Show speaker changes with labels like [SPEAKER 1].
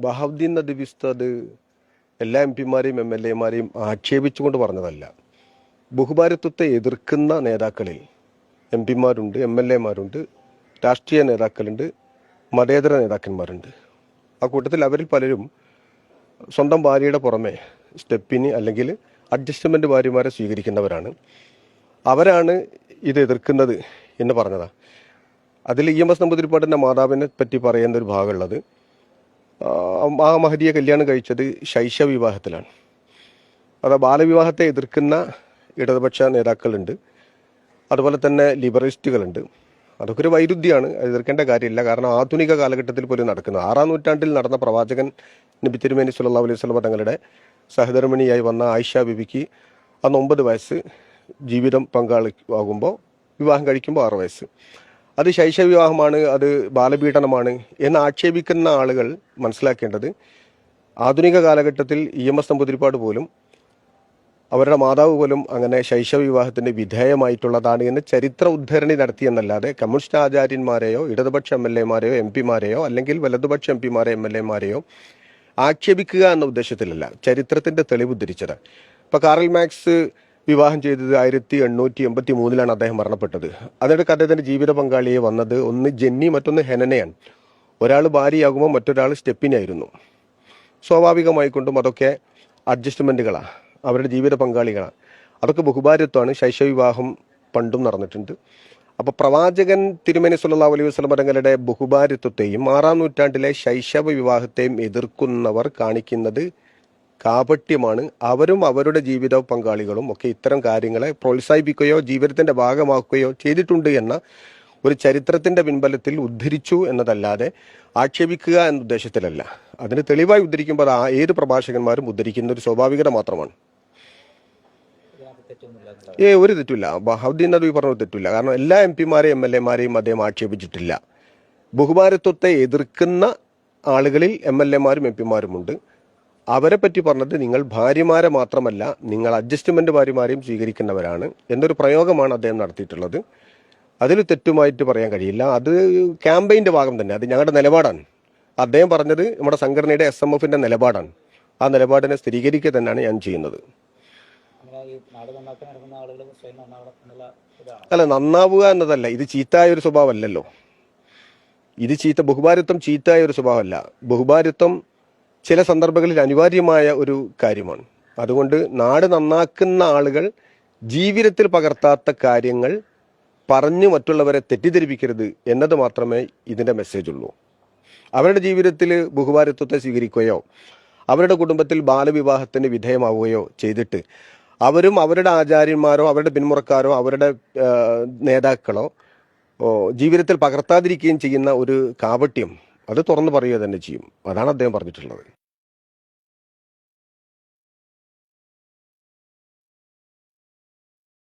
[SPEAKER 1] ബഹാവുദ്ദീൻ നദ്വി ഉസ്താദ് എല്ലാ എംപിമാരെയും MLA-മാരെയും ആക്ഷേപിച്ചുകൊണ്ട് പറഞ്ഞതല്ല. ബഹുഭാരത്വത്തെ എതിർക്കുന്ന നേതാക്കളിൽ MP-മാരുണ്ട്, MLA-മാരുണ്ട്, രാഷ്ട്രീയ നേതാക്കളുണ്ട്, മതേതര നേതാക്കന്മാരുണ്ട്. ആ കൂട്ടത്തിൽ അവരിൽ പലരും സ്വന്തം ഭാര്യയുടെ പുറമെ സ്റ്റെപ്പിന് അല്ലെങ്കിൽ അഡ്ജസ്റ്റ്മെൻറ്റ് ഭാര്യമാരെ സ്വീകരിക്കുന്നവരാണ്. അവരാണ് ഇത് എതിർക്കുന്നത് എന്ന് പറഞ്ഞതാണ്. അതിൽ EMS നമ്പൂതിരിപ്പാടിൻ്റെ മാതാവിനെ പറ്റി പറയുന്ന ഒരു ഭാഗമുള്ളത്, ആ മഹദിയെ കല്യാണം കഴിച്ചത് ശൈശവ വിവാഹത്തിലാണ്. അത് ബാലവിവാഹത്തെ എതിർക്കുന്ന ഇടതുപക്ഷ നേതാക്കളുണ്ട്, അതുപോലെ തന്നെ ലിബറലിസ്റ്റുകളുണ്ട്. അതൊക്കെ ഒരു വൈരുദ്ധ്യമാണ്, എതിർക്കേണ്ട കാര്യമില്ല. കാരണം ആധുനിക കാലഘട്ടത്തിൽ പോലും നടക്കുന്നത് 6-ാം നൂറ്റാണ്ടിൽ നടന്ന പ്രവാചകൻ നബി തിരുമേനി സല്ലല്ലാഹു അലൈഹി വസല്ലം തങ്ങളുടെ സഹധർമ്മിണിയായി വന്ന ആയിഷ ബിബിക്ക് അന്ന് 9 വയസ്സ്, ജീവിതം പങ്കാളിയാകുമ്പോൾ വിവാഹം കഴിക്കുമ്പോൾ 6 വയസ്സ്. അത് ശൈശവ വിവാഹമാണ്, അത് ബാലപീഡനമാണ് എന്ന് ആക്ഷേപിക്കുന്ന ആളുകൾ മനസ്സിലാക്കേണ്ടത്, ആധുനിക കാലഘട്ടത്തിൽ EMS നമ്പൂതിരിപ്പാട് പോലും അവരുടെ മാതാവ് പോലും അങ്ങനെ ശൈശവ വിവാഹത്തിന് വിധേയമായിട്ടുള്ളതാണ് എന്ന് ചരിത്ര ഉദ്ധരണി നടത്തിയെന്നല്ലാതെ കമ്മ്യൂണിസ്റ്റ് ആചാര്യന്മാരെയോ ഇടതുപക്ഷ MLA-മാരെയോ MP-മാരെയോ അല്ലെങ്കിൽ വലതുപക്ഷ MP-മാരെ MLA-മാരെയോ ആക്ഷേപിക്കുക എന്ന ഉദ്ദേശത്തിലല്ല, ചരിത്രത്തിന്റെ തെളിവ് ഉദ്ധരിച്ചത്. ഇപ്പൊ കാറൽ മാക്സ് വിവാഹം ചെയ്തത് 1883-ലാണ് അദ്ദേഹം മരണപ്പെട്ടത്. അതിനിടയ്ക്ക് അദ്ദേഹത്തിന്റെ ജീവിത പങ്കാളിയെ വന്നത് ഒന്ന് ജെന്നി, മറ്റൊന്ന് ഹെനനയാണ്. ഒരാൾ ഭാര്യയാകുമ്പോൾ മറ്റൊരാൾ സ്റ്റെപ്പിനായിരുന്നു. സ്വാഭാവികമായിക്കൊണ്ടും അതൊക്കെ അഡ്ജസ്റ്റ്മെന്റുകളാണ്, അവരുടെ ജീവിത പങ്കാളികളാണ്. അതൊക്കെ ബഹുഭാര്യത്വമാണ്. ശൈശവ വിവാഹം പണ്ടും നടന്നിട്ടുണ്ട്. അപ്പോൾ പ്രവാചകൻ തിരുമേനി സല്ലല്ലാഹു അലൈഹി വസല്ലം തങ്ങളുടെ ബഹുഭാര്യത്വത്തെയും 6-ാം നൂറ്റാണ്ടിലെ ശൈശവ വിവാഹത്തെയും എതിർക്കുന്നവർ കാണിക്കുന്നത് കാപട്യമാണ്. അവരും അവരുടെ ജീവിത പങ്കാളികളും ഒക്കെ ഇത്തരം കാര്യങ്ങളെ പ്രോത്സാഹിപ്പിക്കുകയോ ജീവിതത്തിന്റെ ഭാഗമാക്കുകയോ ചെയ്തിട്ടുണ്ട് എന്ന ഒരു ചരിത്രത്തിന്റെ പിൻബലത്തിൽ ഉദ്ധരിച്ചു എന്നതല്ലാതെ ആക്ഷേപിക്കുക എന്ന ഉദ്ദേശത്തിലല്ല. അതിന് തെളിവായി ഉദ്ധരിക്കുമ്പോൾ ഏത് പ്രഭാഷകന്മാരും ഉദ്ധരിക്കുന്ന ഒരു സ്വാഭാവികത മാത്രമാണ്. ഒരു തെറ്റില്ല, ബഹാവുദ്ദീൻ നദ്വി പറഞ്ഞ തെറ്റില്ല. കാരണം എല്ലാ MP-മാരെയും MLA-മാരെയും അദ്ദേഹം ആക്ഷേപിച്ചിട്ടില്ല. ബഹുഭാരത്വത്തെ എതിർക്കുന്ന ആളുകളിൽ MLA-മാരും MP-മാരുമുണ്ട്. അവരെ പറ്റി പറഞ്ഞത് നിങ്ങൾ ഭാര്യമാരെ മാത്രമല്ല, നിങ്ങൾ അഡ്ജസ്റ്റ്മെന്റ് ഭാര്യമാരെയും സ്വീകരിക്കുന്നവരാണ് എന്നൊരു പ്രയോഗമാണ് അദ്ദേഹം നടത്തിയിട്ടുള്ളത്. അതിൽ തെറ്റുമായിട്ട് പറയാൻ കഴിയില്ല. അത് ക്യാമ്പയിന്റെ ഭാഗം തന്നെ, അത് ഞങ്ങളുടെ നിലപാടാണ്. അദ്ദേഹം പറഞ്ഞത് നമ്മുടെ സംഘടനയുടെ SMF-ന്റെ നിലപാടാണ്. ആ നിലപാടിനെ സ്ഥിരീകരിക്കുക തന്നെയാണ് ഞാൻ ചെയ്യുന്നത്. അല്ല, നന്നാവുക എന്നതല്ല, ഇത് ചീത്തയായ ഒരു സ്വഭാവമല്ലല്ലോ. ഇത് ബഹുഭാരത്വം ചീത്തയായ ഒരു സ്വഭാവമല്ല. ബഹുഭാരത്വം ചില സന്ദർഭങ്ങളിൽ അനിവാര്യമായ ഒരു കാര്യമാണ്. അതുകൊണ്ട് നാട് നന്നാക്കുന്ന ആളുകൾ ജീവിതത്തിൽ പകർത്താത്ത കാര്യങ്ങൾ പറഞ്ഞു മറ്റുള്ളവരെ തെറ്റിദ്ധരിപ്പിക്കരുത് എന്നത് മാത്രമേ ഇതിന്റെ മെസ്സേജ് ഉള്ളൂ. അവരുടെ ജീവിതത്തിൽ ബഹുഭാരത്വത്തെ സ്വീകരിക്കുകയോ അവരുടെ കുടുംബത്തിൽ ബാലവിവാഹത്തിന് വിധേയമാവുകയോ ചെയ്തിട്ട് അവരും അവരുടെ ആചാര്യന്മാരോ അവരുടെ പിന്മുറക്കാരോ അവരുടെ നേതാക്കളോ ജീവിതത്തിൽ പകർത്താതിരിക്കുകയും ചെയ്യുന്ന ഒരു കാപട്യം അത് തുറന്നു പറയുക തന്നെ ചെയ്യും. അതാണ് അദ്ദേഹം പറഞ്ഞിട്ടുള്ളത്.